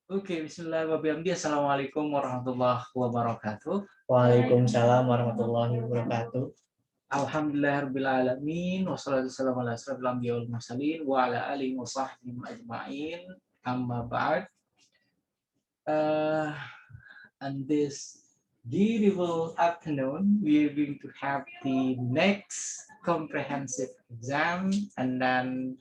Oke, bismillahirrahmanirrahim. Assalamualaikum warahmatullahi wabarakatuh. Waalaikumsalam warahmatullahi wabarakatuh. Alhamdulillahirabbil alamin wassalatu wassalamu ala asyrofil anbiya'i wal mursalin wa ala alihi wa sahbihi ajma'in. Amma ba'd. Uh, on this beautiful afternoon, we are going to have the next comprehensive exam, and then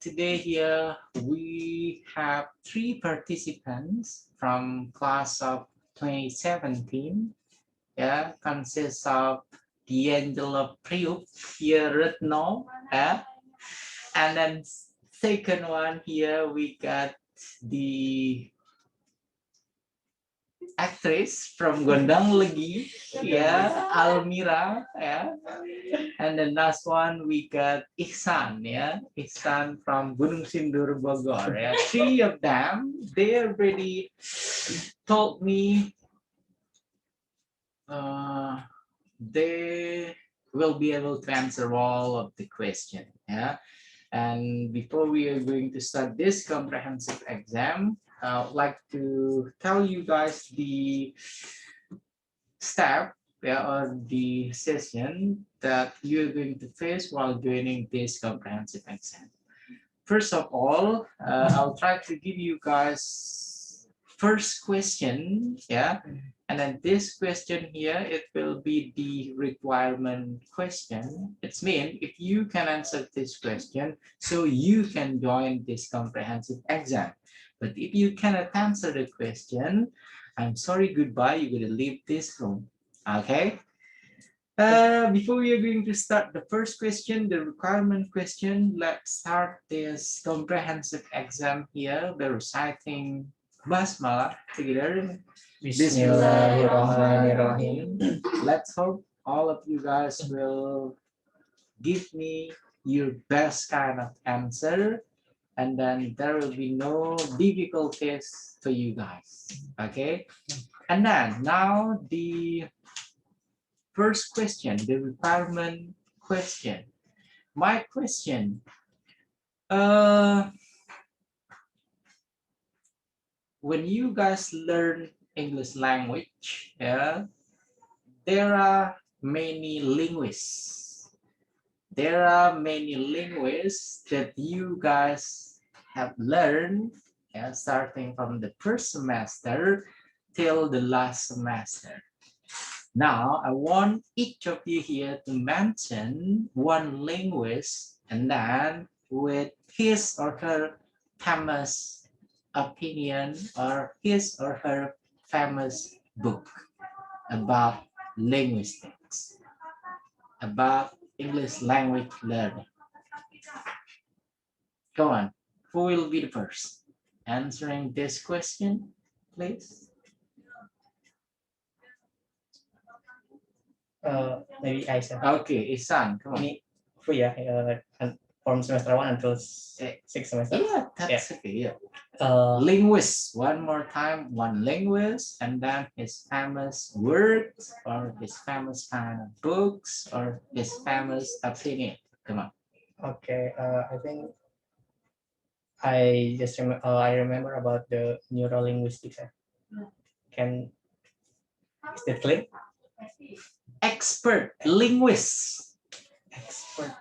today here we have 3 participants from class of 2017. Yeah, consists of the angel of Priup here, Retno, yeah, and then second one here we got the actress from Gondang Legi, yeah, Mira, yeah, and the last one we got Ihsan, yeah, Ihsan from Gunung Sindur Bogor, yeah. 3 of them, they already told me they will be able to answer all of the question, yeah. And before we are going to start this comprehensive exam, I would like to tell you guys the step, yeah, or the session that you're going to face while joining this comprehensive exam. First of all, I'll try to give you guys first question, yeah, and then this question here, it will be the requirement question. It's mean if you can answer this question, so you can join this comprehensive exam. But if you cannot answer the question, I'm sorry, goodbye, you're gonna leave this room, okay? Before we are going to start the first question, the requirement question, let's start this comprehensive exam here by reciting Basmalah together. Bismillahirrahmanirrahim. Let's hope all of you guys will give me your best kind of answer, and then there will be no difficulties for you guys. Okay? And then now the first question, the requirement question. My question, when you guys learn English language, yeah, there are many linguists. There are many linguists that you guys have learned, yeah, starting from the first semester till the last semester. Now, I want each of you here to mention one linguist and then with his or her famous opinion or his or her famous book about linguistics, about English language learning. Go on, who will be the first answering this question, please? Maybe Ihsan. Okay, Ihsan, come on. Ini free ya, from semester 1 until 6 semester. Yeah, that's okay. Yeah. Uh, Linguist, one more time, one linguist, and then his famous works or his famous kind of books or his famous opinion. Come on. okay, I think I remember about the neurolinguistics. Can is that clear? Expert linguist. Expert.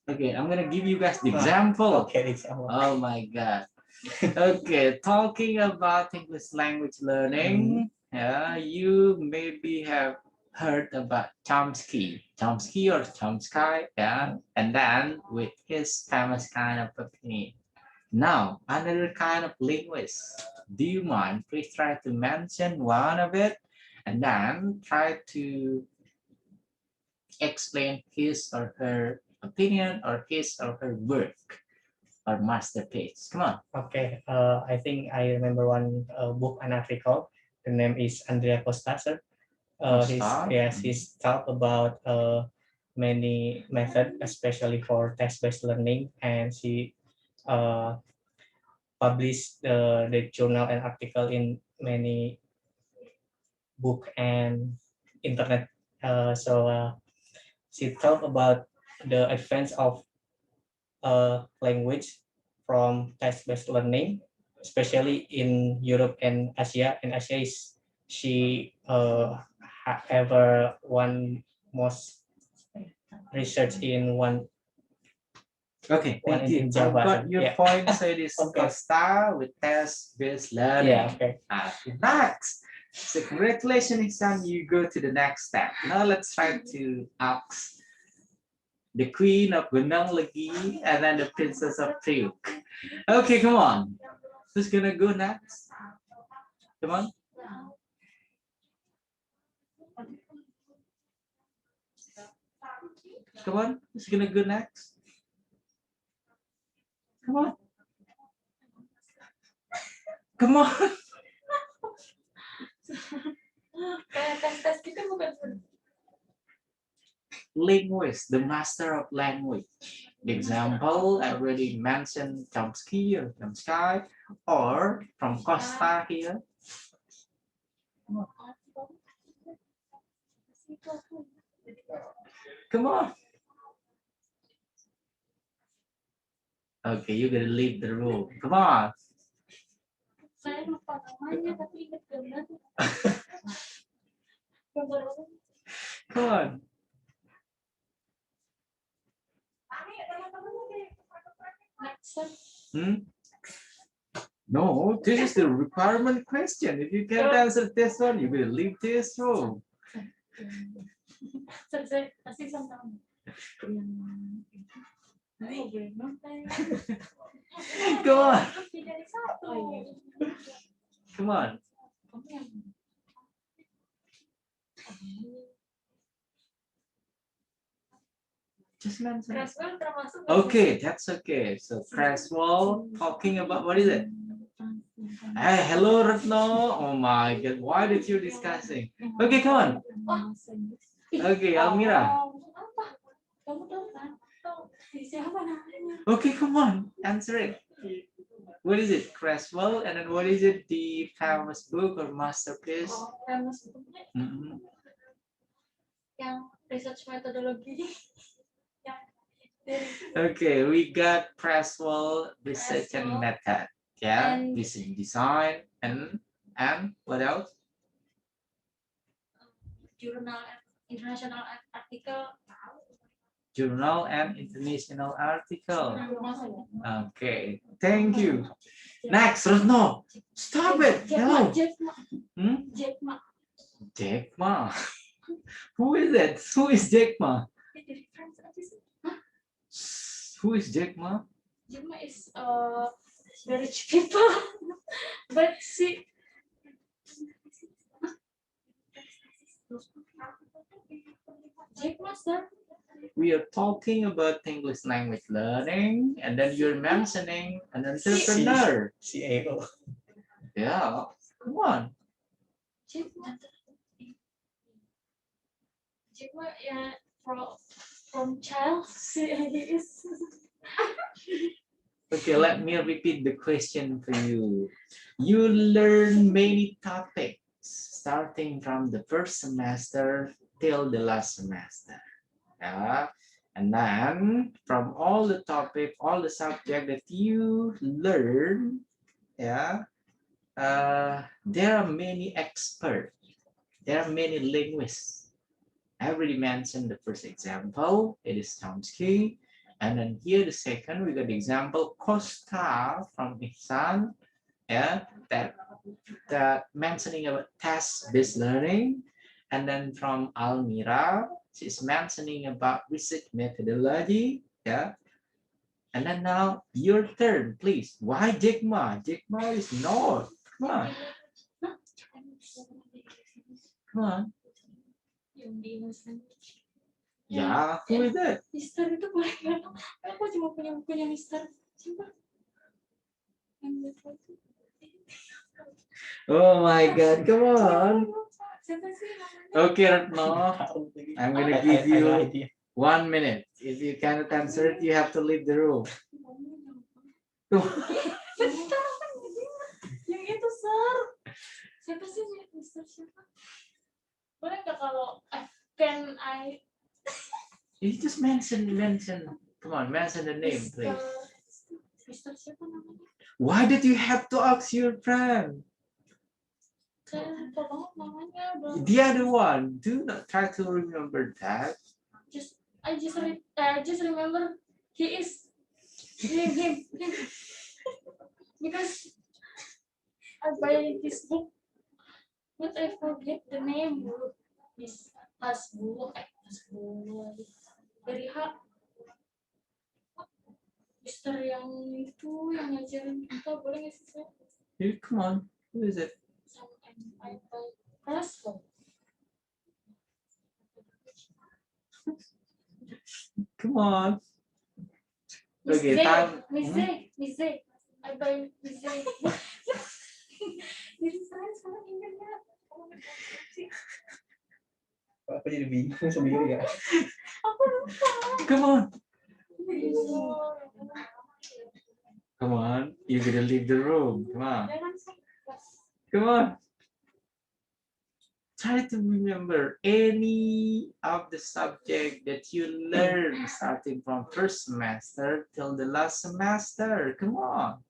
Okay, I'm gonna give you guys the example. Okay, example. Oh my god. Okay, talking about English language learning, yeah, you maybe have heard about Chomsky or Chomsky, yeah, and then with his famous kind of opinion. Now, another kind of linguist. Do you mind? Please try to mention one of it, and then try to explain his or her opinion or his or her work or masterpiece. Come on. Okay, I think I remember one book, an article. The name is Andrea Costa. He's talked about many methods, especially for text-based learning, and she published the journal and article in many book and internet. So she talked about the advance of language from test-based learning, especially in Europe and Asia. And Asia is she ever one most research in one. Okay, thank you. In Java. I've got your point. So it is Okay. Costa with test-based learning. Yeah. Okay. Next. So congratulations, Ihsan. You go to the next step. Now let's try to ask the queen of Gunung Legi and then the princess of Priuk. Okay, come on. Who's gonna go next? Come on. Come on. Who's gonna go next? Come on. Come on. Linguist, the master of language. The example I already mentioned Chomsky or Chomsky, or from Costa here. Come on. Okay, you're gonna leave the room. Come on. Saya lupa namanya tapi ingat gambar. Come on. No, this is the requirement question. If you can't answer this one, you will leave this room. Saya kasih sama. Come on. Come on. Just mention. Okay, that's okay. So Creswell talking about what is it? Hey, hello Retno. Oh my God, why did you discussing? Okay, come on. Okay, Almira. Okay, come on, answer it. What is it? Creswell, and then what is it? The famous book or masterpiece? Famous book. Yang research methodology. Okay, we got Creswell research and method. Yeah, research design and what else? Journal international article. Journal and international article. Okay, thank you. Next, Retno. Stop it. Hello. Jack Ma. Jack Ma. Who is it? Who is Jack Ma? Who is Jack Ma? Jack Ma is very rich people, but she. Jack Ma, sir. We are talking about English language learning, and then you're mentioning an entrepreneur. CAO. Yeah, come on. Jack Ma, yeah, from child, he is. Okay, let me repeat the question for you. You learn many topics starting from the first semester till the last semester. Yeah, and then from all the topic, all the subject that you learn, yeah, there are many experts, there are many linguists. I already mentioned the first example, it is Chomsky, and then here the second we got the example Costa from Ihsan, yeah, that mentioning about task-based learning, and then from Almira. She's mentioning about research methodology, yeah. And then now your turn, please. Why Jack Ma? Jack Ma is not. Come on. Come on. Yeah, who is that? Mister itu boleh nggak? Aku cuma punya bukunya Mister. Siapa? Oh my God, come on. Okay, Retno, I'm gonna give you 1 minute. If you cannot answer it, you have to leave the room. Yang itu, sir. Siapa sih Mister siapa? Boleh nggak kalau can I? You just mention. Come on, mention the name, please. Mister siapa namanya? Why did you have to ask your friend? Saya lupa banget namanya. The other one, do not try to remember that. I just remember he is him. Because I buy this book, but I forget the name. This Hasbullah, dari H. Mister yang itu yang ngajarin kita, boleh nggak sih saya? Here, come on, who is it? I buy classroom. Come on. Miss Okay, J, time. Miss J. I buy Miss J. Jadi saya ingatnya. Aku jadi bingung sendiri ya. Aku lupa. Come on. Come on, you're gonna leave the room. Come on. Come on. Try to remember any of the subject that you learned starting from first semester till the last semester. Come on.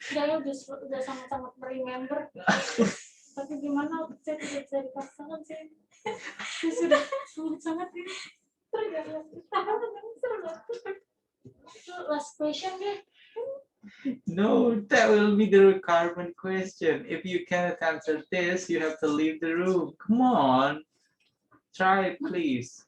Saya udah sangat-sangat remember. Tapi gimana saya tidak bisa dipaksakan sih. Saya sudah sangat-sangat last question deh. No, that will be the requirement question. If you cannot answer this, you have to leave the room. Come on. Try it, please.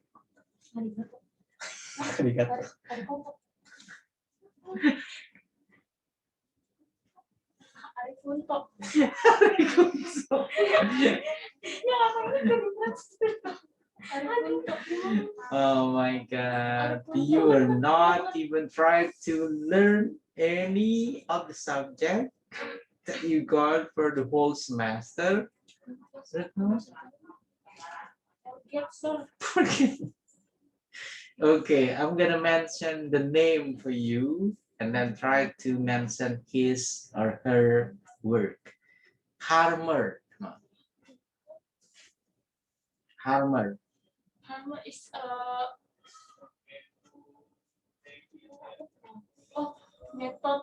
Oh my God. You are not even trying to learn any of the subject that you got for the whole semester. Retno? Okay, I'm gonna mention the name for you and then try to mention his or her work. Harmer. Come on. Harmer. Harmer is method.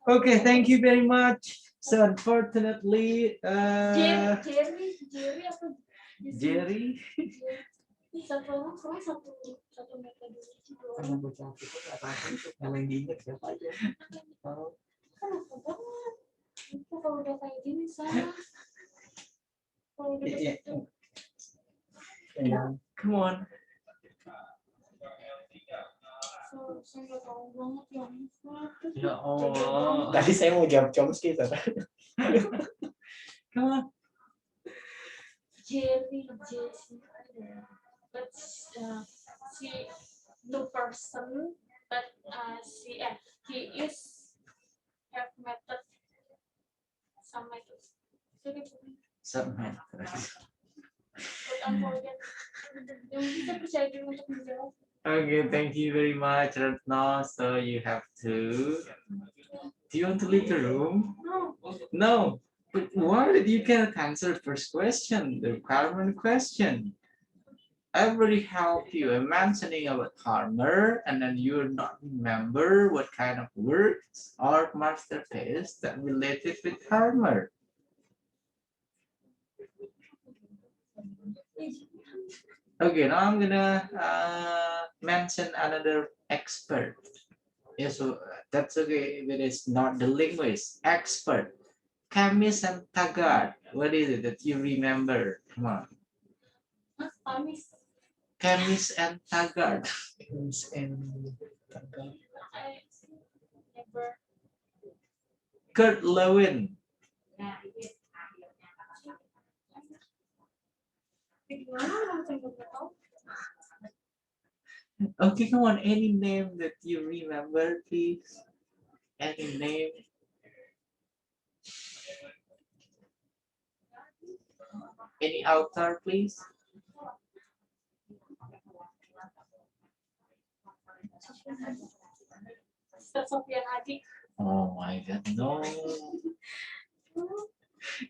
Okay, thank you very much. So unfortunately, Jerry. Satu orang satu metode kalau udah kayak gini saya Come on. saya nggak tahu banget ya. Ya Allah. Tadi saya mau jawab Chomsky tuh. Come on. Jerry, but she two person, but he is have method some methods. Some methods. But unfortunately, kita percaya diri untuk menjawab. Okay, thank you very much, Retno. So you have to. Do you want to leave the room? No. But why did you can't answer first question, the requirement question? I already helped you in mentioning about Harmer, and then you not remember what kind of works or masterpiece that related with Harmer. Okay, now I'm gonna mention another expert. Yeah, so that's okay if it is not the linguist. Expert. Camis and Taggart. What is it that you remember? Come on. Camis and Taggart. Camis and Taggart. Kurt Lewin. Okay, come on. Any name that you remember, please? Any name? Any author, please? Sofian Hadi. Oh my God, no.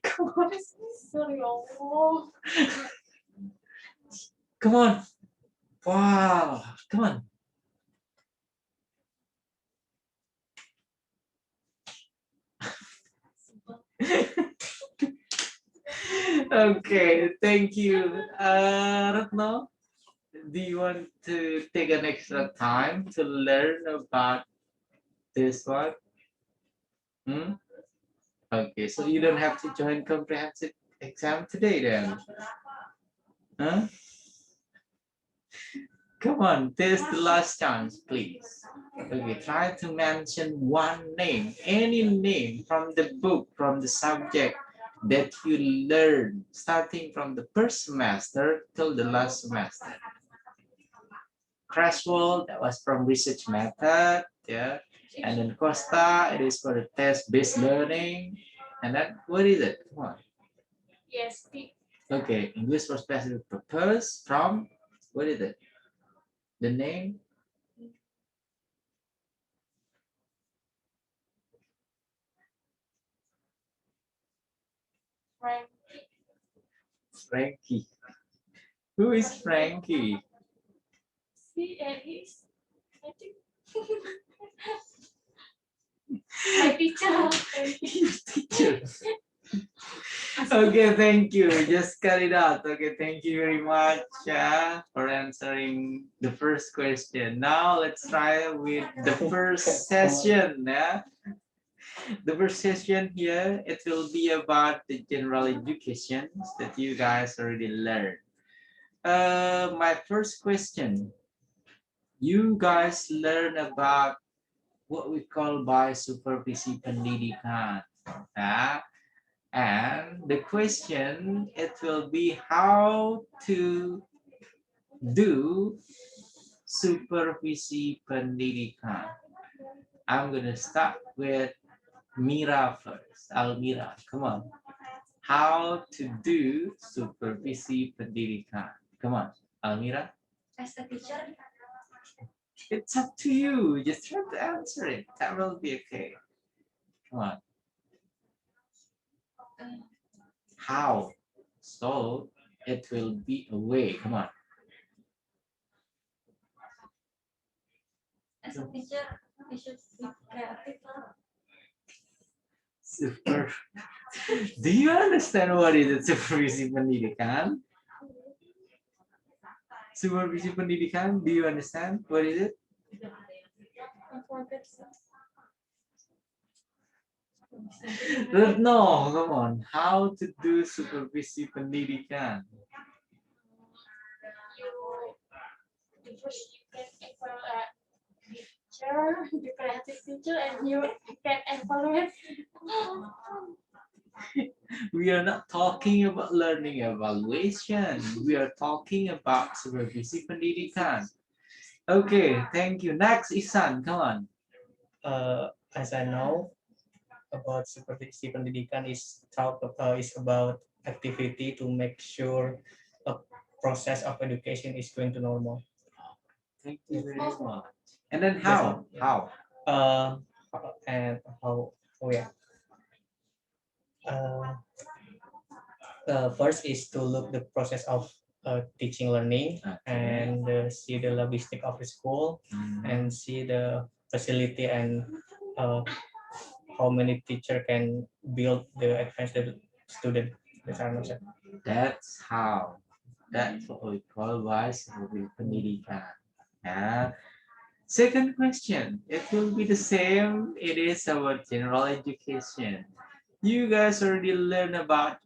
Come on. Sorry, Allah. Come on. Wow. Come on. Okay, thank you. Retno, do you want to take an extra time to learn about this one? Hmm? Okay, so you don't have to join comprehensive exam today then? Huh? Come on, this is the last chance, please. Okay, try to mention one name, any name from the book, from the subject that you learned, starting from the first semester till the last semester. Crashwell, that was from research method, yeah. And then Costa, it is for the test-based learning. And then, what is it? Come on. Yes, Okay, English for specific purpose from, what is it? The name? Frankie. Who is Frankie? See, and he's, I think, my teacher. Teacher. Okay, thank you. Just cut it out. Okay, thank you very much for answering the first question. Now let's try with the first session. The first session here, it will be about the general education that you guys already learned. My first question, you guys learn about what we call by supervisi pendidikan. And the question, it will be how to do supervisi pendidikan. I'm gonna start with Mira first. Almira, come on. How to do supervisi pendidikan. Come on, Almira. As a teacher, It's up to you. Just try to answer it. That will be okay. Come on. How? So it will be a way. Come on. as a teacher, we should be creative. Super. Do you understand what is it, supervisi pendidikan? Supervisi pendidikan, do you understand? What is it? No, come on. How to do supervisi pendidikan? First, you can evaluate teacher, the creative teacher, and you can evaluate. We are not talking about learning evaluation. We are talking about supervisi pendidikan. Okay, thank you. Next, Ihsan, come on. As I know about supervisi pendidikan is about activity to make sure a process of education is going to normal. Thank you very much. And then how? How? And how? Oh yeah. First is to look the process of teaching learning and see the logistic of the school and see the facility and how many teacher can build the advanced student. That's how. That's what we call wise pendidikan. Second question, it will be the same. It is about general education. You guys already learned about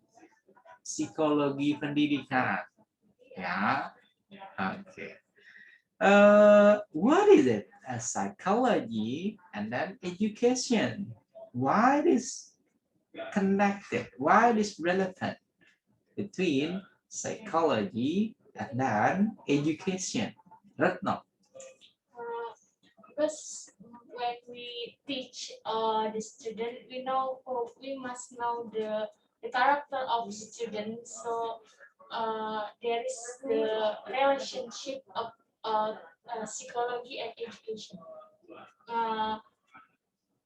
psikologi pendidikan. Yeah. Okay. What is it? A psychology and then education. Why it is connected? Why it is relevant between psychology and then education? Retno. Because when we teach the student, we must know the character of the student. So there is the relationship of psychology and education.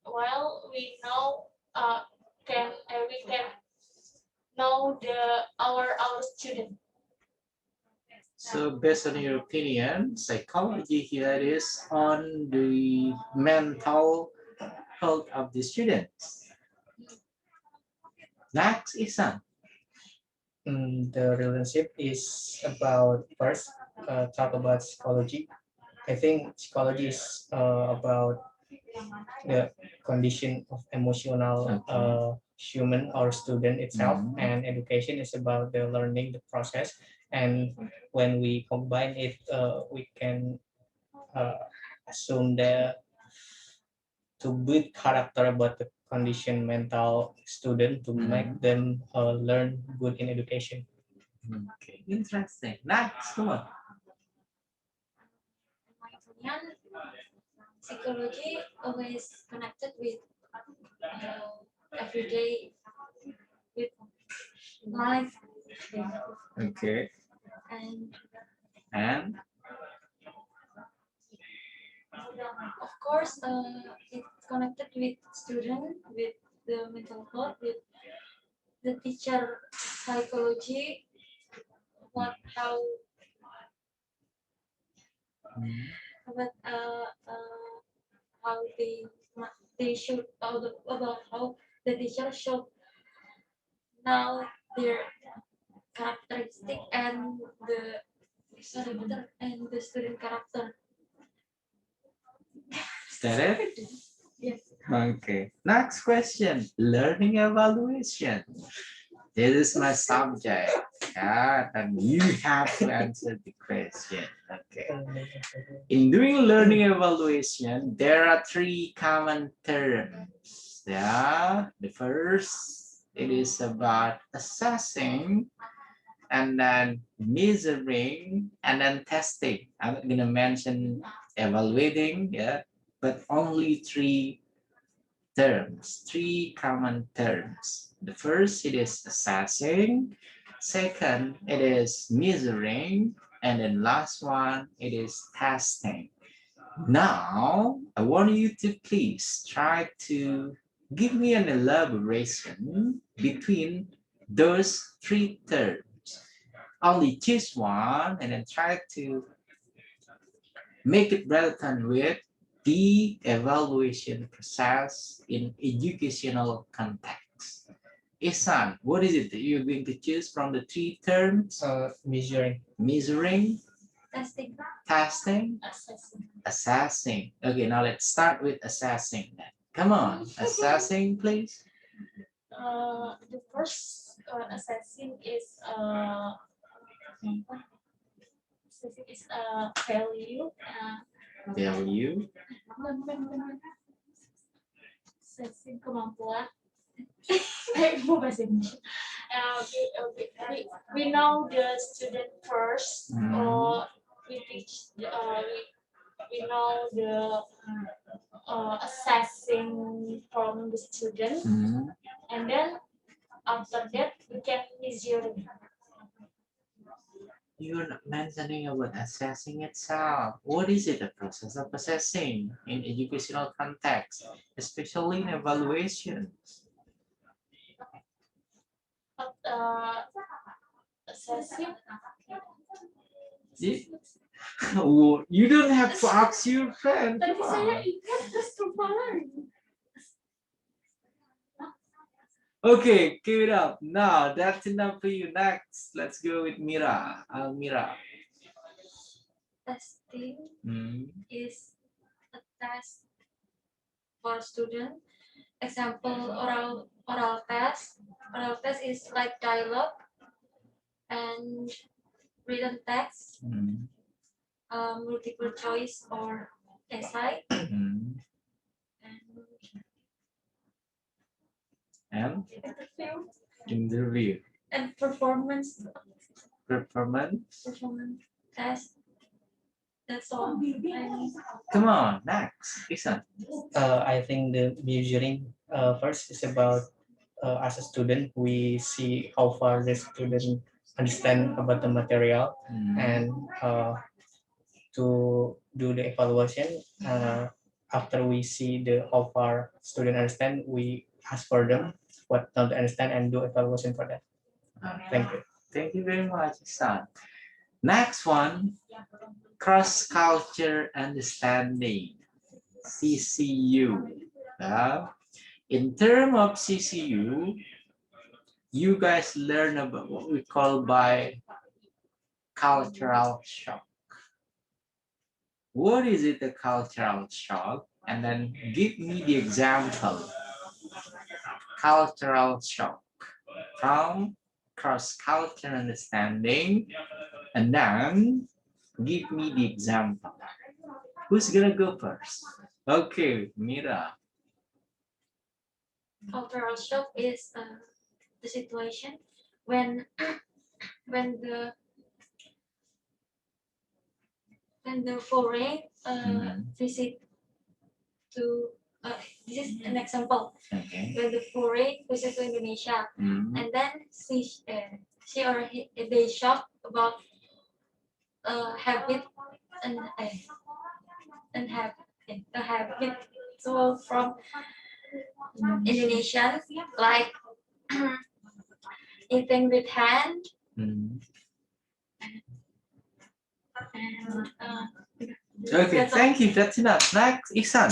While we know we can know our student. So based on your opinion, psychology here is on the mental health of the students. Next, Ihsan. The relationship is about first talk about psychology. I think psychology is about the condition of emotional human or student itself, and education is about the learning the process. And when we combine it, we can assume the to build character about the condition mental student to make them learn good in education. Okay, interesting. Next, come on. In my opinion, psychology always connected with everyday with life. Okay. And of course, it's connected with student, with the mental health, with the teacher psychology, how about how they should about how the teacher should know their characteristic and the student character. Is that it? Yes. Okay. Next question. Learning evaluation. This is my subject. Yeah, and you have to answer the question. Okay. In doing learning evaluation, there are three common terms. Yeah. The first, it is about assessing, and then measuring, and then testing. I'm not gonna mention evaluating, yeah, but only three terms, three common terms. The first, it is assessing. Second, it is measuring. And then last one, it is testing. Now, I want you to please try to give me an elaboration between those three terms. Only choose one and then try to make it relevant with the evaluation process in educational context. Ihsan, what is it that you're going to choose from the three terms? Measuring. Measuring, Testing. testing, assessing. Okay, now let's start with assessing then. Come on, assessing, please. The first assessing is value. Value. Assessing kemampuan. We know the student first, or we teach. We know the assessing from the student, and then after that we can measure. You're not mentioning about assessing itself. What is it, the process of assessing in educational context, especially in evaluations? Assessing. You don't have to ask your friend. Tadi Come saya on. ingat terus kepala. Okay, keep it up. Now that's enough for you. Next, let's go with Mira. Mira. Testing is a test for student. Example, oral test. Oral test is like dialogue and written text, multiple choice or essay, And interview. and performance test. That's all. Come on, next, Ihsan. I think the measuring first is about as a student, we see how far the student understand about the material, and to do the evaluation. After we see how far student understand, we ask for them what don't understand and do evaluation for that. Thank you. Thank you very much, Ihsan. Next one, cross culture understanding, CCU. In terms of CCU, you guys learn about what we call by cultural shock. What is it, a cultural shock? And then give me the example. Cultural shock from cross-culture understanding, and then give me the example. Who's gonna go first? Okay, Mira. Cultural shock is the situation when when the foreign visit to this is an example. Okay. When the foreign visit to Indonesia, and then she or they shocked about habit and habit so from Indonesian, like eating with hand and Okay, thank you. That's enough. Next, Ihsan.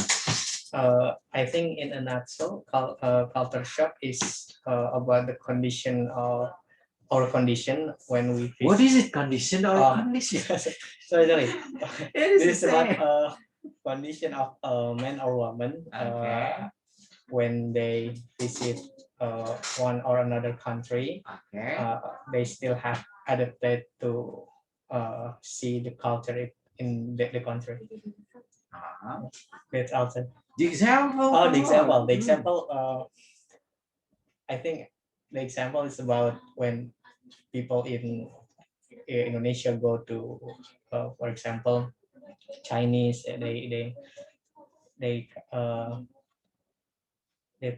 I think in a nutshell, culture shock is about the condition of our condition when we face. What is it? Condition or condition? Sorry. It is This is the same. about condition of a man or woman when they visit one or another country. Okay. They still have adapted to see the culture in the country. That's also The example. the example. The example. I think the example is about when people in Indonesia go to, for example, Chinese. They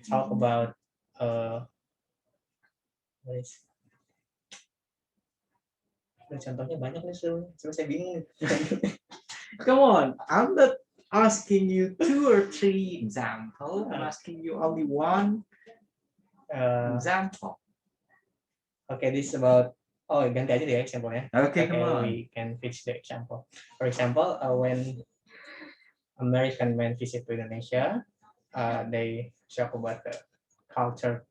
talk about what is contohnya banyak nih, saya bingung. Come on, I'm not asking you 2 or 3 examples. I'm asking you only one example. Okay, this is about. Oh, ganti aja deh example-nya. Okay, come on. We can fix the example. For example, when American men visit to Indonesia, they talk about the culture.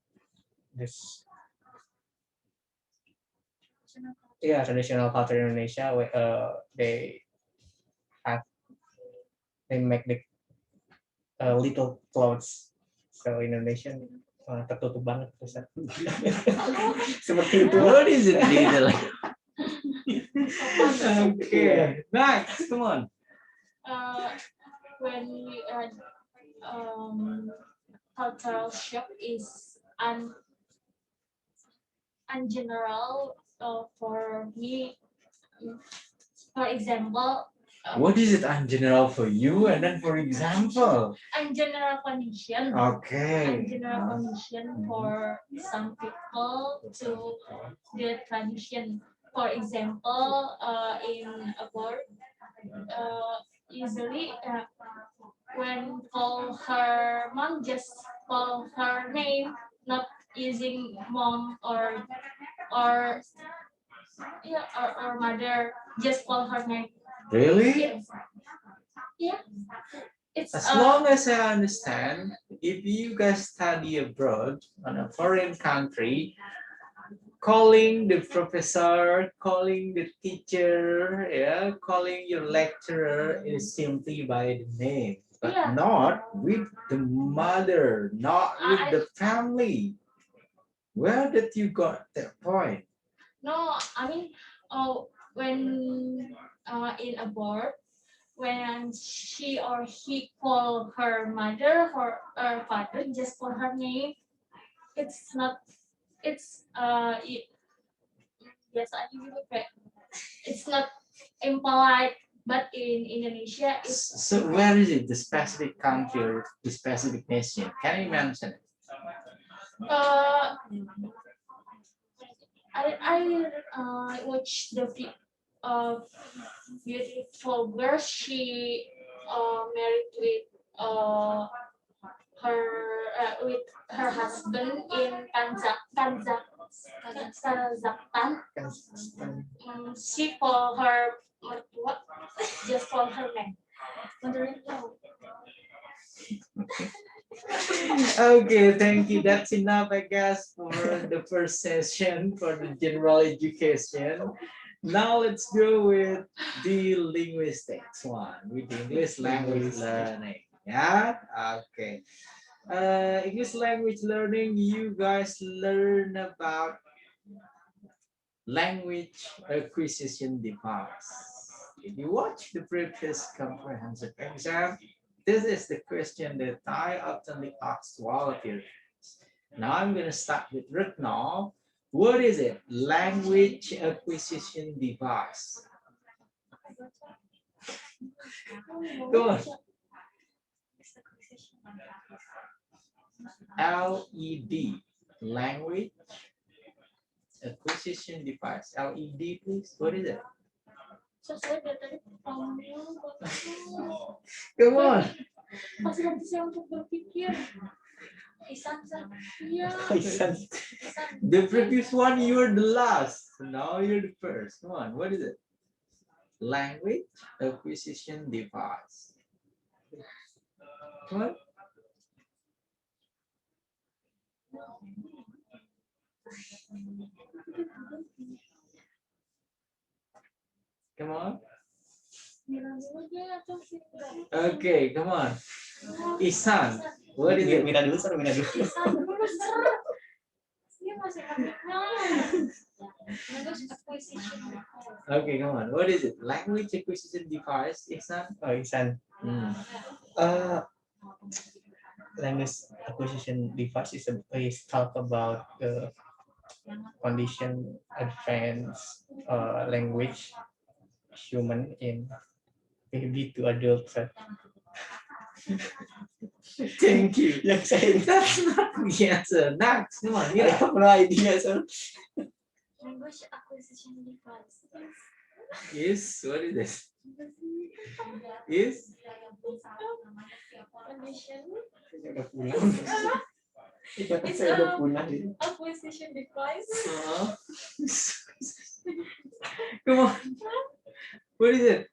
This traditional culture in Indonesia. They make the little clothes. So Indonesian tertutup banget. Seperti itu. What is it, little? Okay, next, come on. When we cultural shock is general for me. For example, What is it on general for you, and then for example? General condition. Okay. General condition for some people to the tradition. For example, in abroad, usually when call her mom, just call her name, not using mom or mother, just call her name. Really? Yeah. It's As long as I understand, if you guys study abroad on a foreign country, calling the professor, calling the teacher, calling your lecturer is simply by the name, but not with the mother, not with the family. Where did you got that point? No, I mean, when in abroad, when she or he call her mother or her father, just for her name, it's not. It's yes, I give it. It's not impolite, but in Indonesia, it's. So where is it? The specific country or the specific nation? Can you mention it? I watch the beautiful girl. She married with her husband in Kazakhstan. She called her what? Just call her name. Okay, thank you. That's enough, I guess, for the first session for the general education. Now let's go with the linguistics one, with the English language learning. Yeah, okay. English language learning, you guys learn about language acquisition device. If you watch the previous comprehensive exam, this is the question that I often ask to all of you. Now I'm going to start with Retno. What is it? Language acquisition device. Go on. LED, language acquisition device. LED, please. What is it? Come on. Fasilitasi untuk berpikir. Ihsan. The previous one, you were the last. Now you're the first. Come on. What is it? Language acquisition device. Come on. Come on. Okay, come on. Ihsan, what is it? Mira dulu, Sir. Mira dulu. Okay, come on. What is it? Language acquisition device, Ihsan? Oh, Ihsan. Language acquisition device is talk about the condition advanced language human in baby to adult. Thank you. Yang saya That's not the answer. Next, come on. I Mira. have no idea, sir. Language acquisition device. Is what is this? Is Condition. Udah pulang. Saya udah pulang. Acquisition device. Come on. What is it?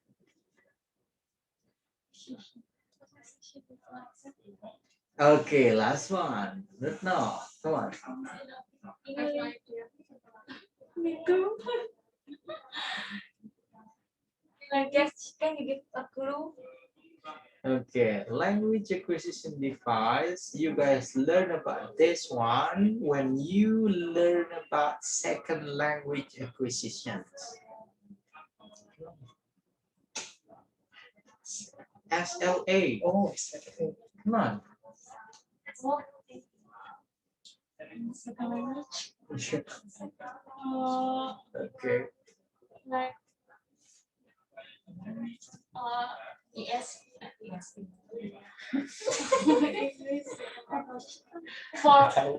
Okay, last one. Retno, come on. Me too. I guess can you give a clue? Okay, language acquisition device. You guys learn about this one when you learn about second language acquisitions. SLA. Oh, Come on. Second language. Okay. Like yes.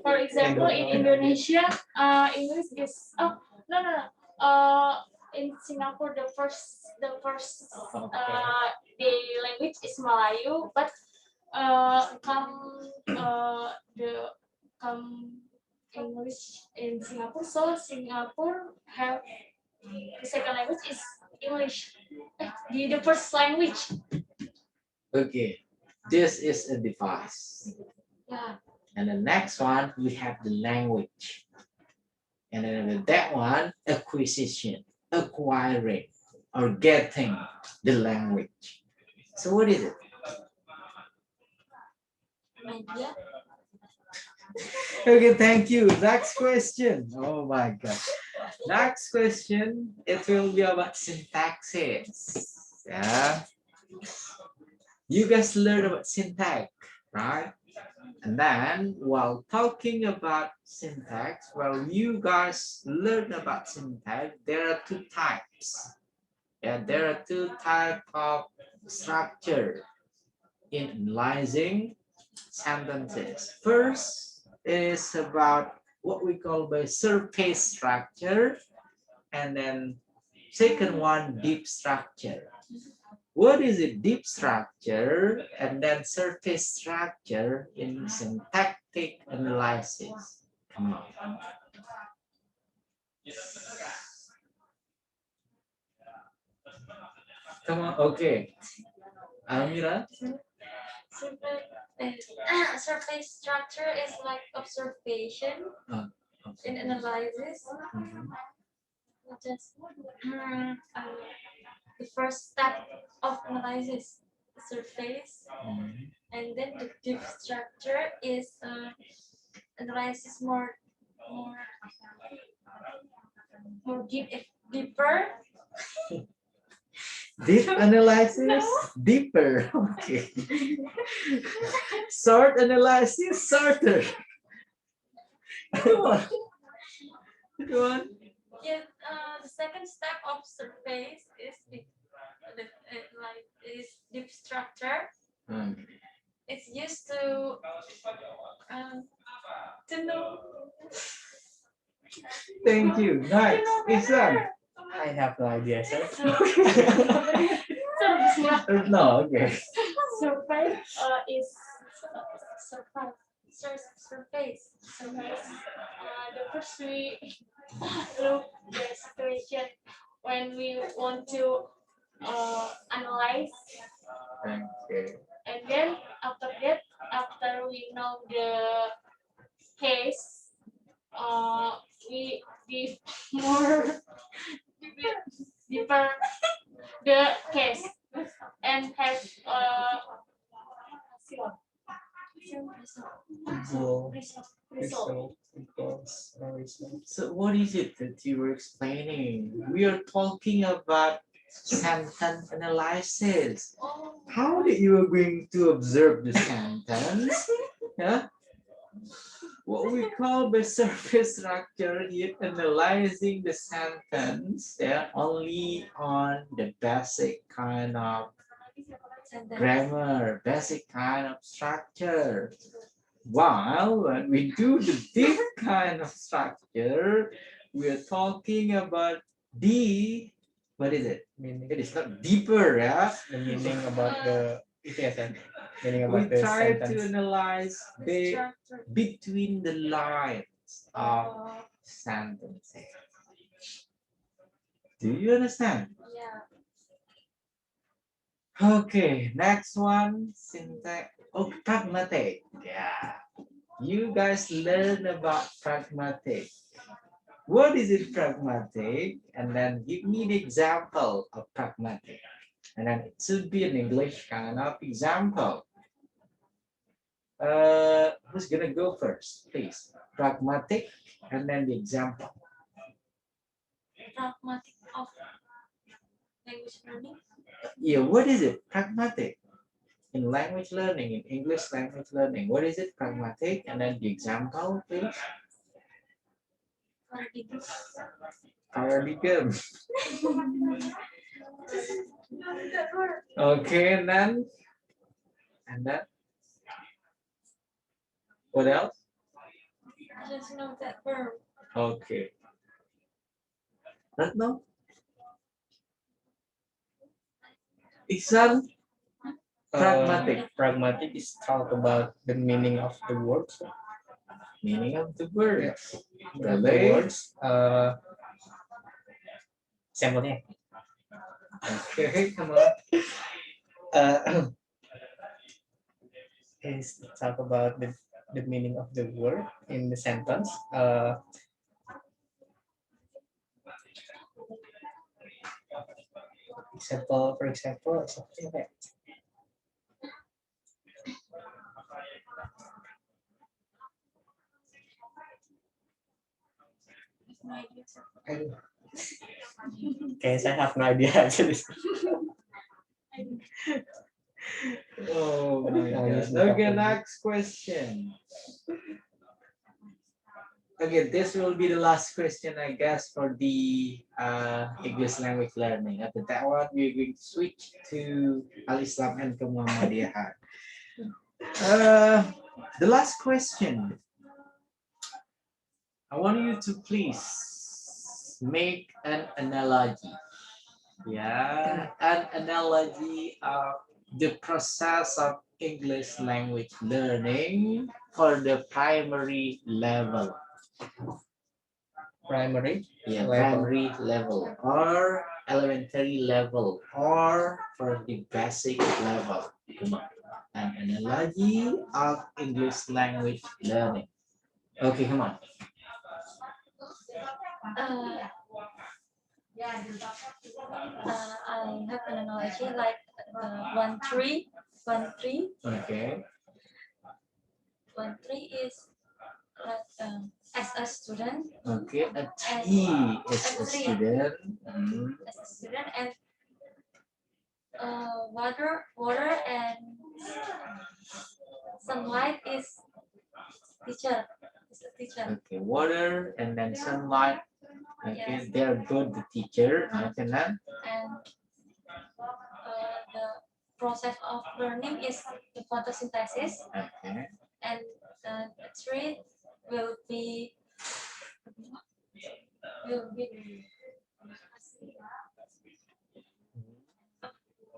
For example, in Indonesia, English is in Singapore the first daily language is Melayu, but come English in Singapore, so Singapore have the second language is English. The first language. Okay. This is a device. Yeah. And the next one, we have the language. And then with that one, acquisition, acquiring, or getting the language. So what is it? Media. Okay, thank you. Next question. Oh my God. Next question, it will be about syntaxes. Yeah. You guys learn about syntax, right? And then while talking about syntax, while you guys learn about syntax, there are two types. Yeah, there are two types of structure in analyzing sentences. First is about what we call by surface structure, and then Second one, deep structure. What is a deep structure and then surface structure in syntactic analysis? Come on. Come on, okay. Mira? Surface structure is like observation in analysis. Just the first step of analysis, surface, and then the deep structure is analysis more deeper. Deep analysis, deeper. Okay. Short analysis, shorter. Come on. Go on. Yeah, the second step of surface is deep structure. It's used to know. Thank you. Nice. Ihsan. I have no idea, sir. No, okay. Surface is Surface. the first we look the situation when we want to analyze, Okay. and then after that, after we know the case, we give more deeper the case and have result. So what is it that you were explaining? We are talking about sentence analysis. How did you are going to observe the sentence? Yeah? What we call by surface structure is analyzing the sentence, yeah, only on the basic kind of grammar, basic kind of structure. While when we do the deep kind of structure, we are talking about the, what is it? Meaning, It is not deeper, yeah? the meaning about the meaning We about the try sentence. to analyze between the lines of sentences. Do you understand? Yeah. Okay, next one, syntax. Oh, pragmatic. Yeah. You guys learn about pragmatic. What is it, pragmatic? And then give me the example of pragmatic. And then it should be an English kind of example. Who's gonna go first, please? Pragmatic, and then the example. Pragmatic of language learning. Yeah, what is it? Pragmatic. In language learning, in English language learning, what is it? Pragmatic, and then the example, please. Paradigm. Okay, and then what else? I just know that verb. Okay. Retno? Ihsan? Pragmatic. Pragmatic is talk about the meaning of the words. Meaning of the word. The Really? words. Sampelnya. Okay, come on. Is talk about the meaning of the word in the sentence. For example, something like okay, I have no idea actually. Oh my God. Okay, next question. Okay, this will be the last question, I guess, for the English language learning. After that one, we're going to switch to Al-Islam and Muhammadiyah. The last question. I want you to please make an analogy. Yeah, an analogy of the process of English language learning for the primary level. Primary Yeah, level. primary level or elementary level or for the basic level. Come on. An analogy of English language learning. Okay, come on. Uh, I have an analogy like 1 3 1 3 Okay. 1 3 is like as a student. Okay, a T is a student. As a student, and water and sunlight is teacher. Is a teacher. Okay, water and then sunlight. Okay, Yes. they're both the teacher. Okay, then. And the process of learning is the photosynthesis, Okay. and the tree will be will be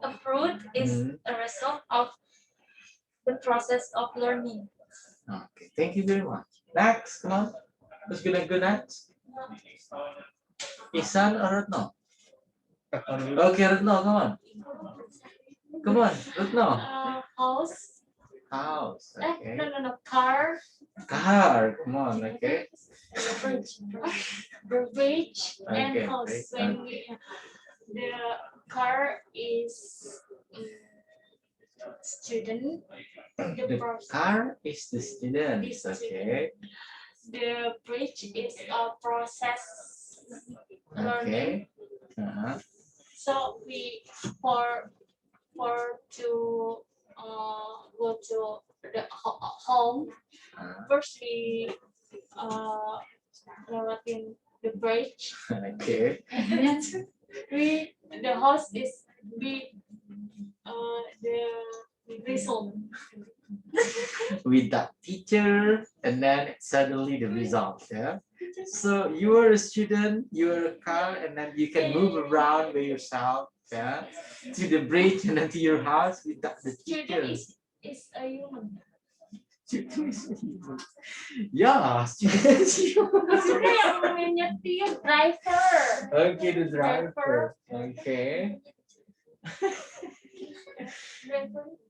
a fruit is a result of the process of learning. Okay, thank you very much. Next, come on. Who's gonna go next? Ihsan or Retno? Okay, Retno, come on. Come on, Retno. House. House. Okay. No. Car. Car. Come on. Okay. Bridge and Okay, house. great. When the car is student, The car is the student. Okay. The bridge is a process learning. Okay. Uh-huh. So we for to go to the home. First we lewatin the bridge, Okay. and then the house is the result. With that teacher, and then suddenly the result. Yeah. So you are a student, you are a car, and then you can move around by yourself. Yeah. To the bridge and then to your house without the teacher. Student is a human. Student is a human. Yeah, student is human. Student yang menyetir driver. Okay, the driver. Okay.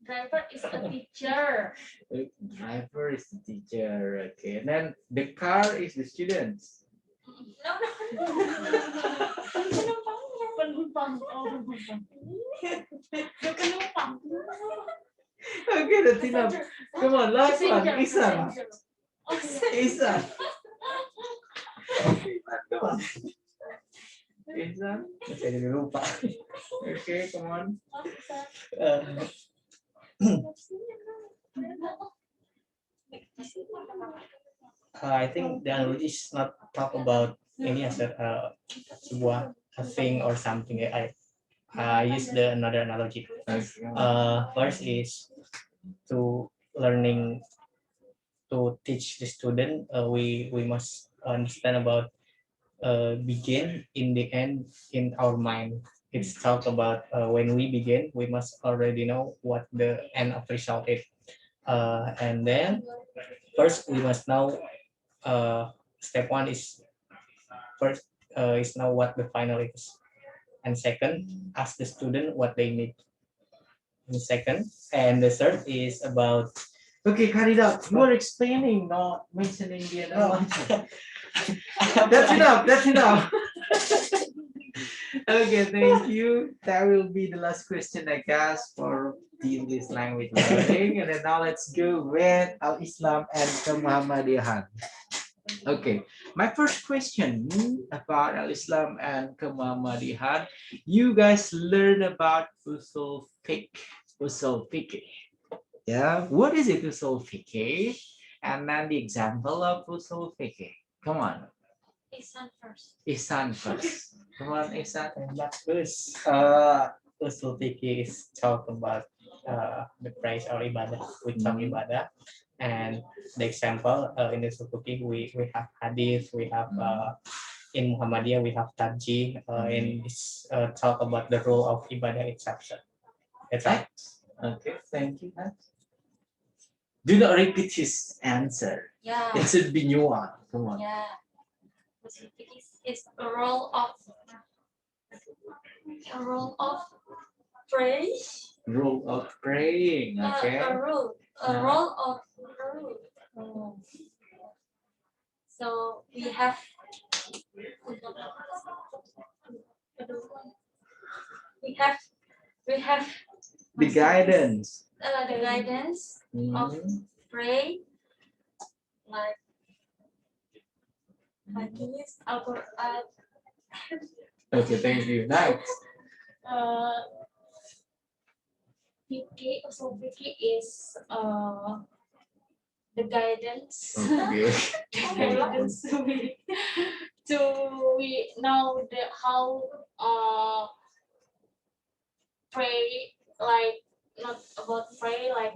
Driver is a teacher. Driver is the teacher. Okay, and then the car is the students. No. Penumpang. The penumpang. Okay, that's enough. Come on, last one. Ihsan. Ihsan. Come on. Ihsan. Saya jadi lupa. Okay, come on. I think the analogy is not talk about any as sebuah a thing or something. I use the another analogy. First is to learning to teach the student. We must understand about begin in the end in our mind. It's talk about when we begin, we must already know what the end of result is. And then first we must know step one is first is know what the final is, and second ask the student what they need. And second, and the third is about Okay, cut it out. You are explaining, not mentioning the analogy. That's enough. That's enough. Okay, thank you. That will be the last question, I guess, for the English language learning. And then now let's go with Al-Islam and Muhammadiyah. Okay, my first question about Al-Islam and Muhammadiyah. You guys learn about usul fiqh. Usul fiqh. Yeah, what is it usul fiqh? And then the example of usul fiqh. Come on. Ihsan first. Ihsan first. Come on, Ihsan. Bagus. Usul fikih is talk about the praise or ibadah. We talk ibadah, and the example in the usul fikih we have hadith, we have in Muhammadiyah we have Taji, and it's talk about the role of ibadah itself. So that's all. Okay, thank you. Do not repeat his answer. Yeah. It should be new one. Come on. Yeah. It's a role of pray. Rule of praying. Okay. A role of rule. Oh. So we have The guidance. the guidance of pray like this. Okay, thank you. Next. Vicky is the guidance. Okay. Guidance to we know how pray, like not about pray, like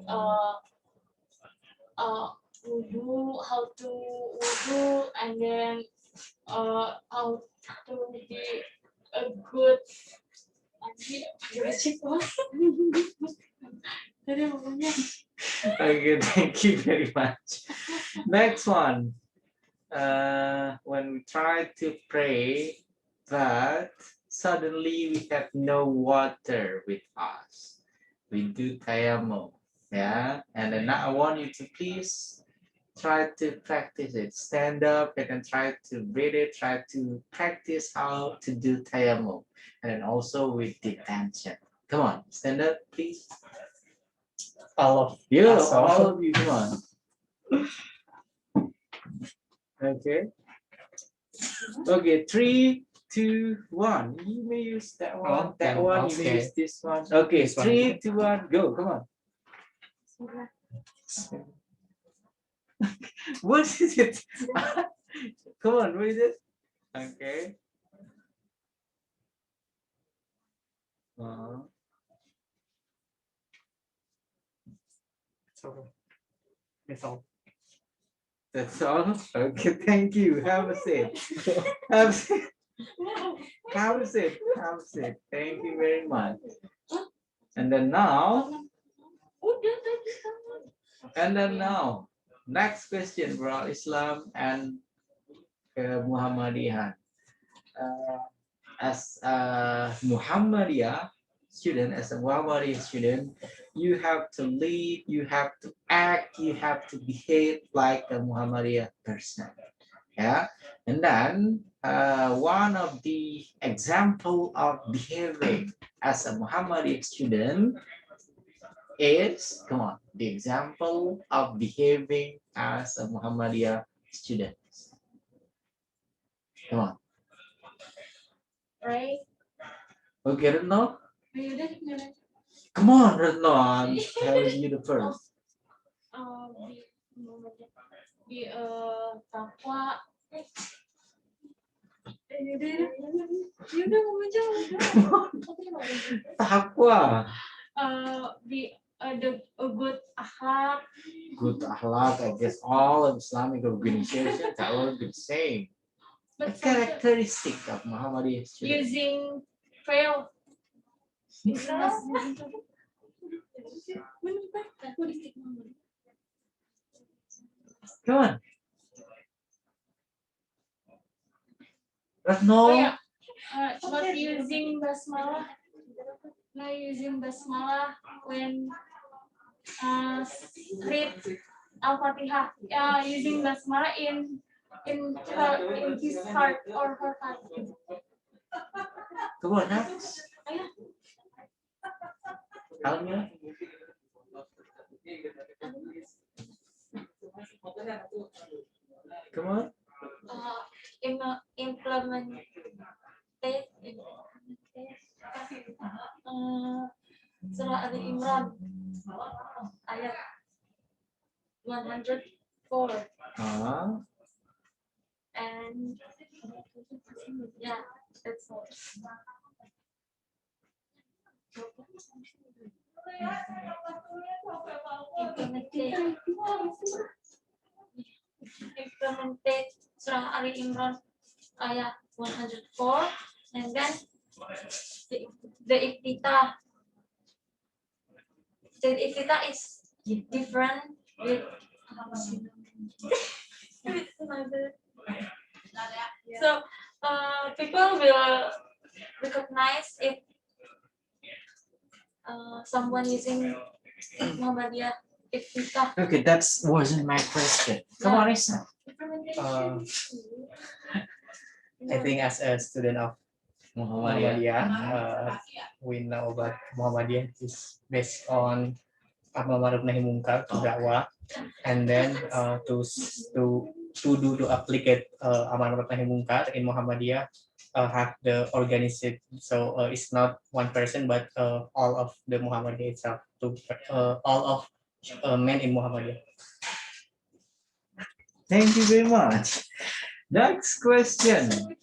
wudu, how to wudu, and then how to be a good Okay, thank you very much. Next one. When we try to pray, but suddenly we have no water with us, we do tayammum. Yeah, and then now I want you to please try to practice it. Stand up and then try to read it. Try to practice how to do tayammum, and then also with detention. Come on, stand up, please. All of You, us, all of you, come on. Okay. Okay, 3, 2, 1. You may use that one, that one, you may Okay. use this one. Okay, This one. 3, 2, 1, go, come on. What is it? Come on, what is it? Okay. So that's all. That's all? Okay, thank you. Have a seat. Have a seat. Have a seat. Have a seat. Thank you very much. And then now, next question, bro. Islam and Muhammadiyah. As a Muhammadiyah student, you have to lead, you have to act, you have to behave like a Muhammadiyah person. Yeah, and then one of the example of behaving as a Muhammadiyah student is, come on, the example of behaving as a Muhammadiyah student. Come on. Right? Okay, Retno? Come on, Retno, I'm telling you the first. Be takwa. Takwa. Be a good akhlak. Good akhlak, I guess all Islamic organizations are all the same. A characteristic of Muhammadiyah student. Using prayer. Come on. Retno. Oh, yeah. Not using basmalah. Not using basmalah when read Al-Fatihah. Using basmalah in his heart or her heart. Come on, next. Alnya. Come on. Implement Surah Ali Imran ayat 104 and yeah, that's all. Implemented Surah Ali Imran yeah, 104, and then the iftitah. The iftitah is different with with another. So people will recognize if someone using Muhammadiyah iftitah. Okay, that wasn't my question. Come on, Ihsan. Uh, I think as a student of Muhammadiyah. Muhammadiyah, we know about Muhammadiyah is based on amar ma'ruf nahi munkar to dakwah, and then to applicate amar ma'ruf nahi munkar in Muhammadiyah have the organization. So it's not one person but all of the Muhammadiyah itself, to all of men in Muhammadiyah. Thank you very much. Next question.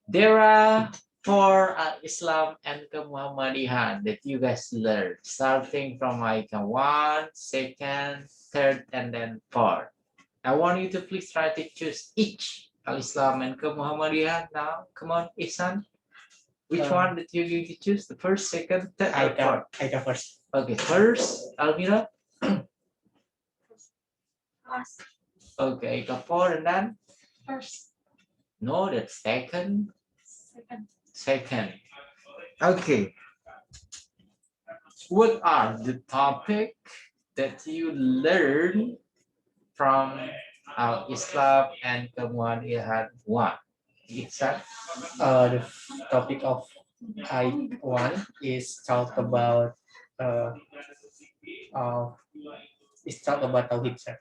There are four Islam and Muhammadiyah that you guys learned, starting from icon 1, 2nd, 3rd, and then 4th. I want you to please try to choose each Al-Islam and Muhammadiyah now. Come on, Ihsan. Which one that you're going to choose? The first, second, third, or fourth? Aika first. Okay, first, Almira. First. Okay, Aika 4, and then? First. No, that's second. Second. Second. Okay. What are the topic that you learn from Islam and Muhammadiyah 1? Ihsan? The topic of I1 is talk about Tauhid, sir.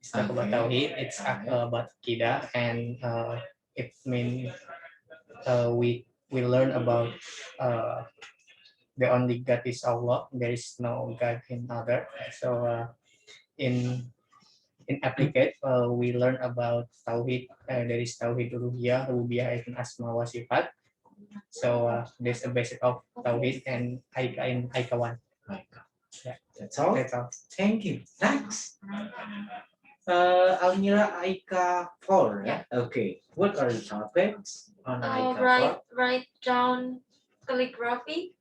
It's talk about Tauhid. It's about Akidah, and it means we learn about the only God is Allah. There is no God in other. So in applicate, we learn about Tauhid. There is Tauhid Uluhiyah, Rububiyah, and Asma wa Sifat. So there's a basic of Tauhid and Aika in Aika 1. Yeah. That's all. That's all. Thank you. Thanks. Almira, Aika 4. Yeah. Okay. What are the topics on Aika 4? Write down calligraphy.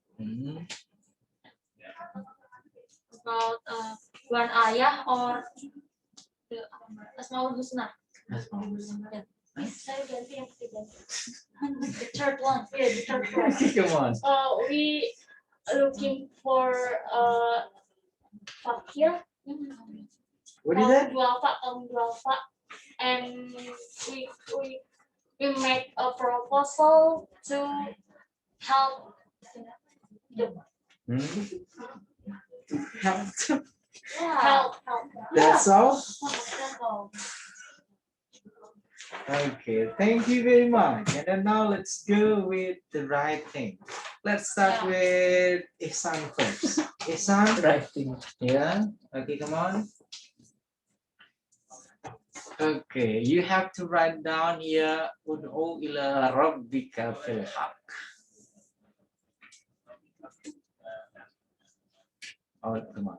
About one ayah or the Asmaul Husna. Yeah. Saya ganti yang ketiga. The third one. Yeah, the third one. Come on. We looking for fakir. What is that? Duafa, and we make a proposal to help the help. That's all? That's all. Okay, thank you very much. And then now let's go with the writing. Let's start with Ihsan first. Ihsan, Writing. yeah. Okay, come on. Okay, you have to write down here Ud'u ila rabbika fil haq. Oh, come on.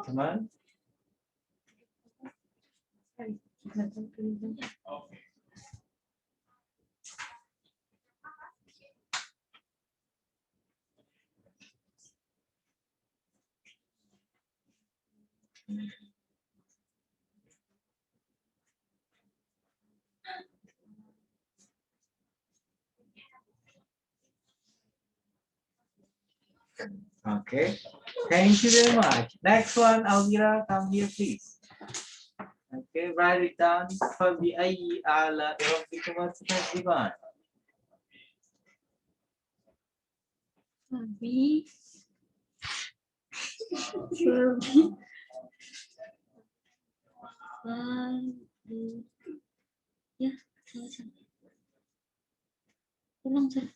Come on. Okay, thank you very much. Next one, Almira, come here, please. Okay, write it down. فَبِأَيِّ آلَاءِ رَبِّكُمَا تُكَذِّبَانِ. Ya, tolong saya.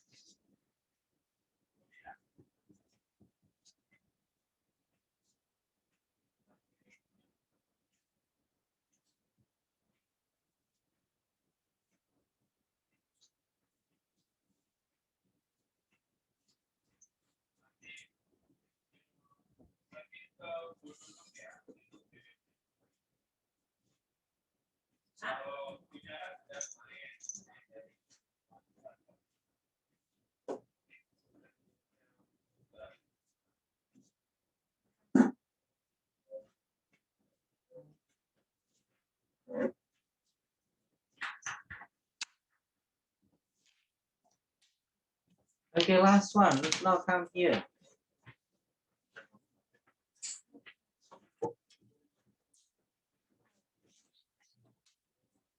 Okay, last one. Let's now come here.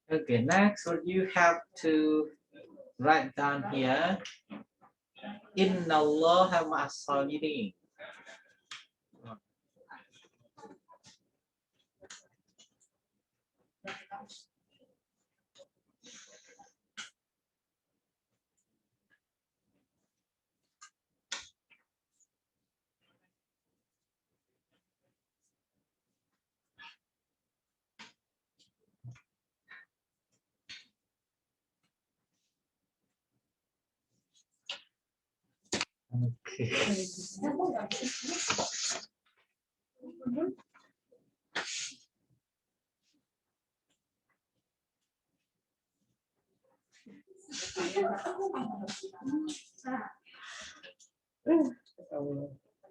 Okay, next, what you have to write down here. Inna Allah ma'as-sabirin. Okay.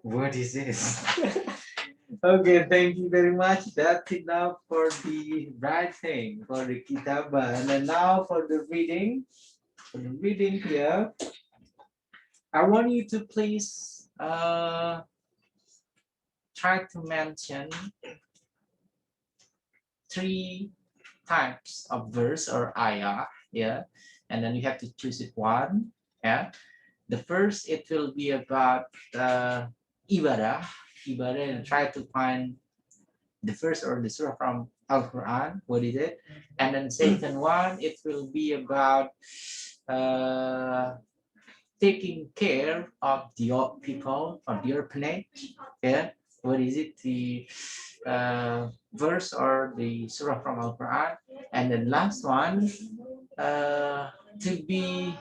What is this? Okay, thank you very much. That's enough for the writing, for the kitabah. And then now for the reading. For the reading here, I want you to please try to mention 3 types of verse or ayah, yeah, and then you have to choose it one, yeah. The first, it will be about ibadah, and try to find the verse or the surah from Al-Quran, what is it? And then second one, it will be about taking care of the old people or the orphanage, yeah. What is it? The verse or the surah from Al-Quran. And then last one, to be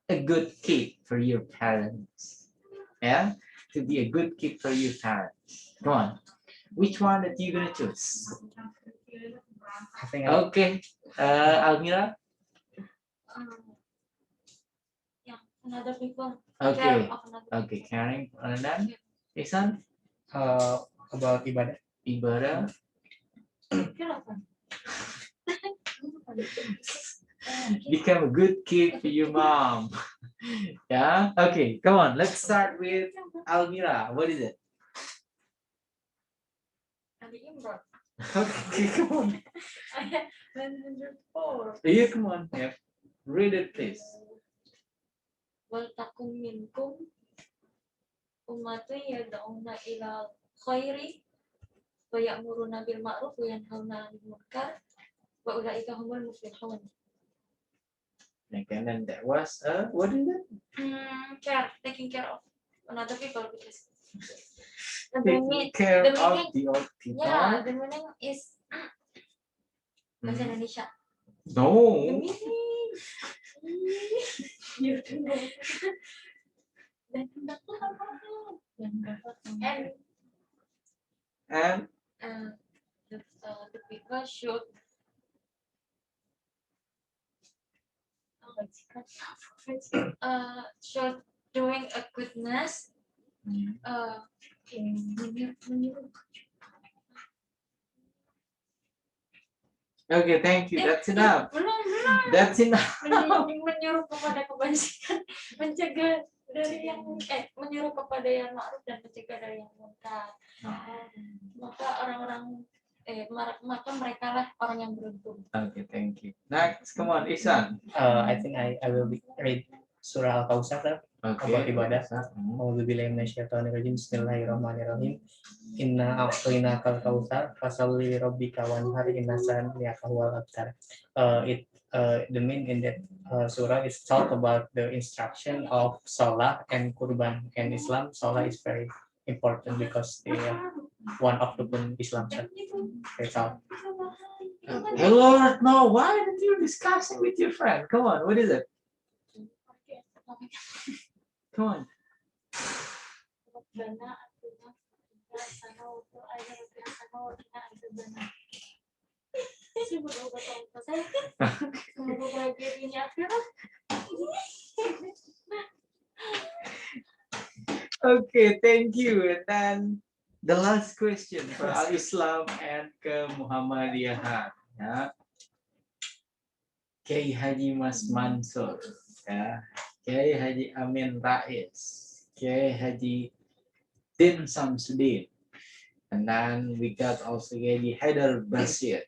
a good kid for your parents. Yeah, to be a good kid for your parents. Go on. Which one that you gonna choose? I think Okay, Almira. Yeah, another people. Okay, Care of another. okay, caring. And then, Ihsan, about ibadah. ibadah. Care of one. Become a good kid for your mom. Yeah. Okay. Come on. Let's start with Almira. What is it? Ali Imran. Okay. Come on. 104. Yeah. Come on. Yeah. Read it, please. Wal takum minkum ummatun yad'una ila khairi wa ya'muruna bil ma'ruf wa yanhauna 'anil munkar wa ulaika humul muflihun. Okay, and then that was what is it? Taking care of another people because the Taking meaning, care the of meaning, the old people. yeah, the meaning is bahasa Mhm. Indonesia. The No. meaning. You don't know. And The people should should doing a goodness okay, thank you. That's enough. belum That's enough. menyuruh kepada kebajikan, mencegah dari yang menyuruh kepada yang ma'ruf dan mencegah dari yang munkar. Maka orang-orang maka mereka lah orang yang beruntung. Okay, thank you. Next, come on, Ihsan. I think I will read Surah Al-Kausar Okay. about ibadah. A'udzubillahi minasyaitonirrajim. Bismillahirrahmanirrahim. Inna a'tainakal kautsar fasalli lirabbika wanhar inna saniyaka huwal abtar. The main in that surah is talk about the instruction of salah and kurban. In Islam, salah is very important because they are one of the Islam. That's all. Hello, Retno. Why did you discussing with your friend? Come on, what is it? Come on. Okay, thank you. And then the last question for Al-Islam and ke Muhammadiyah. Ya. Kiai Haji Mas Mansur. ya, Kiai Haji Amin Rais, Kiai Haji Din Samsudin, and then we got also Kiai Haidar Basir.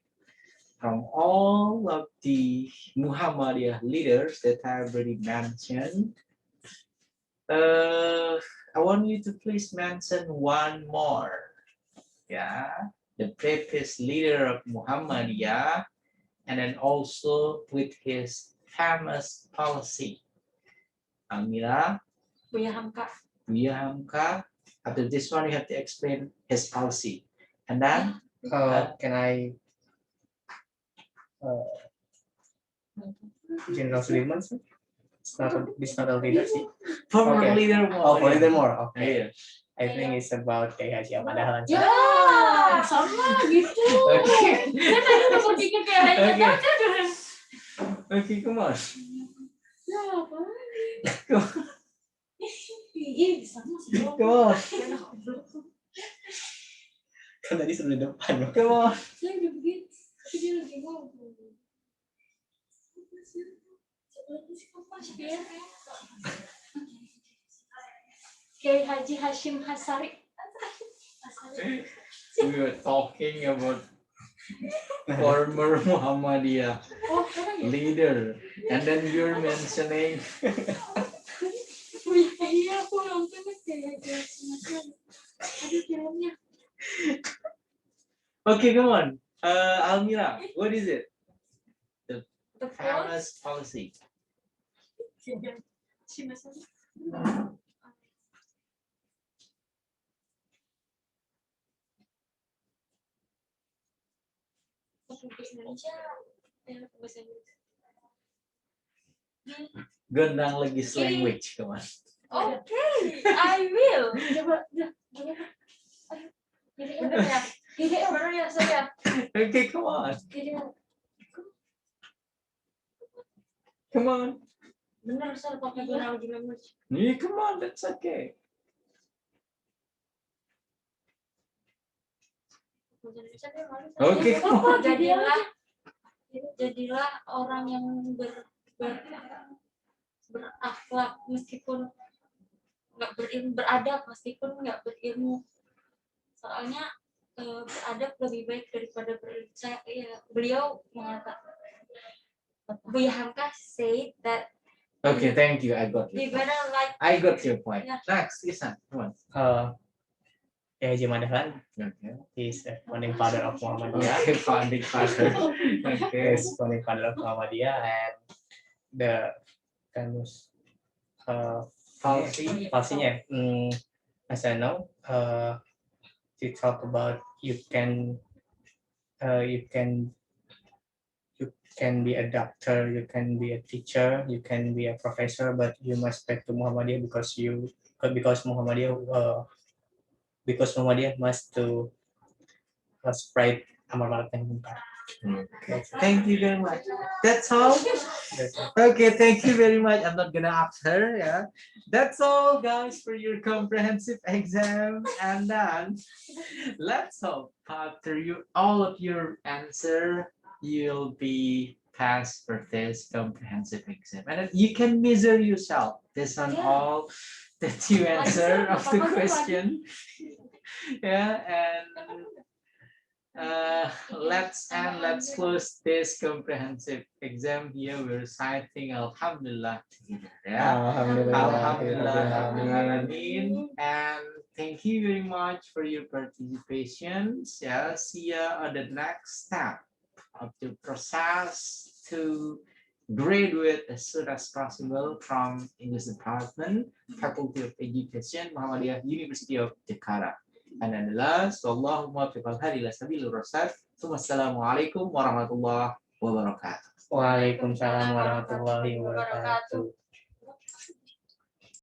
From all of the Muhammadiyah leaders that I already mentioned, I want you to please mention one more. Yeah, the previous leader of Muhammadiyah, and then also with his famous policy. Mira, Buya Hamka. Buya Hamka. After this one, you have to explain his policy, and then Can I General Sudirman, sir? It's not a leader, sih. former Okay. leader Oh, more. leader more. Okay. Yeah. I think it's about Kiai Haji Ahmad Dahlan, sir. Ya, sama gitu. Okay. Saya tadi udah berpikir kayak hanya Okay. tadi. Okay, come on. Ya, apa? Come on. Iya, sama sih. Come on. Kan tadi sudah di depan. Come on. Saya udah begitu. Tapi dia lagi ngomong. Kiai Haji Hashim Hasari. We were talking about former Muhammadiyah Oh, kan ya? leader, and then you're mentioning. Iya, aku nonton kayak Haji Hasari. Ada filmnya. Okay, come on. Almira, what is it? The Famous policy. Gendang legis language, come on. Okay, I will. Coba, gimana? Bener ya? Gini ya, bener ya saya. Okay, come on. Gini ya. Come on. Bener saya pakai gendang legis language. Yeah, come on, that's okay. Okay, come on. Jadilah orang yang berakhlak meskipun nggak berilmu, beradab meskipun nggak berilmu. Soalnya beradab lebih baik daripada berilmu. Beliau mengatakan, Buya Hamka say that. Okay, thank you. I got You you. better like. I got your point. Yeah. Next, Ihsan, come on. Kiai Haji Ahmad Dahlan. Okay. He's the founding father of Muhammadiyah. Okay, founding father. Okay. Yes, founding father of Muhammadiyah, and the famous policy-nya. As I know, to talk about you can be a doctor, you can be a teacher, you can be a professor, but you must back to Muhammadiyah because Muhammadiyah must to spread amar ma'ruf nahi munkar. Okay. Thank you very much. That's all. Okay, thank you very much. I'm not gonna ask her. Yeah, that's all, guys, for your comprehensive exam. And then let's hope after all of your answer, you'll be passed for this comprehensive exam, and then you can measure yourself based on all that you answer of the question. Yeah, and let's close this comprehensive exam here. We're reciting Alhamdulillah together. Yeah. Alhamdulillah. And thank you very much for your participation. Yeah. See you on the next step of the process to graduate as soon as possible from English Department, Faculty of Education, Muhammadiyah University of Jakarta. And then the last, Allahumma fiqal hadilah sabilur rasyad. Wassalamualaikum warahmatullahi wabarakatuh. Waalaikumsalam warahmatullahi wabarakatuh.